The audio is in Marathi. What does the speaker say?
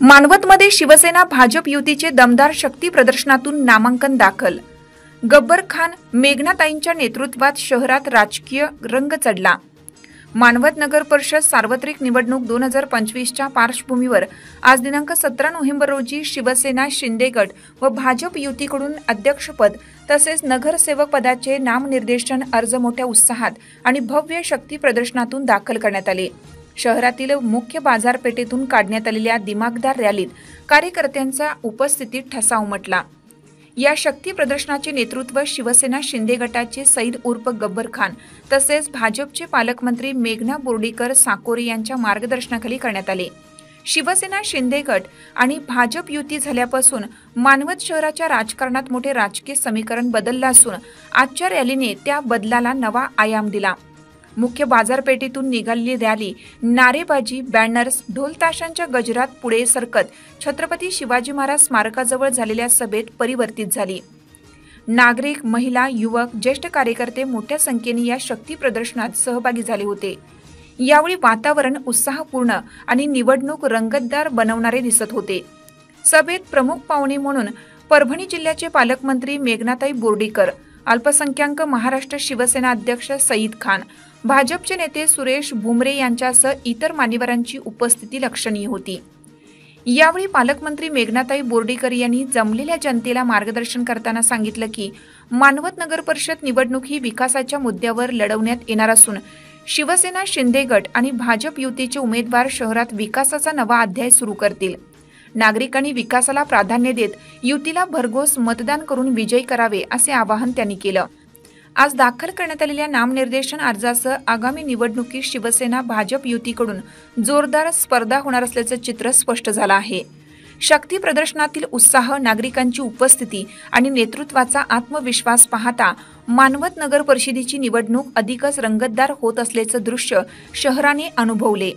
मानवतमध्ये शिवसेना भाजप युतीचे दमदार शक्ती प्रदर्शनातून नामांकन दाखल। गब्बर खान मेघनाताईंच्या नेतृत्वात शहरात राजकीय रंग चढला। मानवत नगर परिषद सार्वत्रिक निवडणूक 2025च्या पार्श्वभूमीवर आज दिनांक 17 नोव्हेंबर रोजी शिवसेना शिंदे गट व भाजप युतीकडून अध्यक्षपद तसेच नगरसेवक पदाचे नामनिर्देशन अर्ज मोठ्या उत्साहात आणि भव्य शक्ती प्रदर्शनातून दाखल करण्यात आले। शहरातील मुख्य बाजारपेठेतून काढण्यात आलेल्या दिमागदार रॅलीत कार्यकर्त्यांच्या उपस्थितीत ठसा उमटला। या शक्ती प्रदर्शनाचे नेतृत्व शिवसेना शिंदे गटाचे सईद उर्फ गब्बर खान तसेच भाजपचे पालकमंत्री मेघना बोर्डीकर साकोरे यांच्या मार्गदर्शनाखाली करण्यात आले। शिवसेना शिंदे गट आणि भाजप युती झाल्यापासून मानवत शहराच्या राजकारणात मोठे राजकीय समीकरण बदलले असून आजच्या रॅलीने त्या बदलाला नवा आयाम दिला। मुख्य बाजारपेठेतून निघालेली रॅली नारेबाजी, बॅनर्स, ढोल ताशांच्या गजरात पुढे सरकत छत्रपती शिवाजी महाराज स्मारकाजवळ झालेल्या सभेत परिवर्तित झाली। नागरिक, महिला, युवक, ज्येष्ठ कार्यकर्ते मोठ्या संख्येने या शक्ती प्रदर्शनात सहभागी झाले होते। यावेळी वातावरण उत्साहपूर्ण आणि निवडणूक रंगतदार बनवणारे दिसत होते। सभेत प्रमुख पाहुणे म्हणून परभणी जिल्ह्याचे पालकमंत्री मेघनाताई बोर्डीकर, अल्पसंख्याक महाराष्ट्र शिवसेना अध्यक्ष सईद खान, भाजपचे नेते सुरेश भुमरे यांच्यासह इतर मान्यवरांची उपस्थिती लक्षणीय होती। यावेळी पालकमंत्री मेघनाताई बोर्डीकर यांनी जमलेल्या जनतेला मार्गदर्शन करताना सांगितलं की मानवत नगर परिषद निवडणूक ही विकासाच्या मुद्द्यावर लढवण्यात येणार असून शिवसेना शिंदे गट आणि भाजप युतीचे उमेदवार शहरात विकासाचा नवा अध्याय सुरू करतील। नागरिकांनी विकासाला प्राधान्य देत युतीला भरघोस मतदान करून विजयी करावे असे आवाहन त्यांनी केलं। आज दाखल करण्यात आलेल्या नामनिर्देशन अर्जासह आगामी निवडणुकीत शिवसेना भाजप युतीकडून जोरदार स्पर्धा होणार असल्याचं चित्र स्पष्ट झालं आहे। शक्ती प्रदर्शनातील उत्साह, नागरिकांची उपस्थिती आणि नेतृत्वाचा आत्मविश्वास पाहता मानवत नगर परिषदेची निवडणूक अधिकच रंगतदार होत असल्याचं दृश्य शहराने अनुभवले।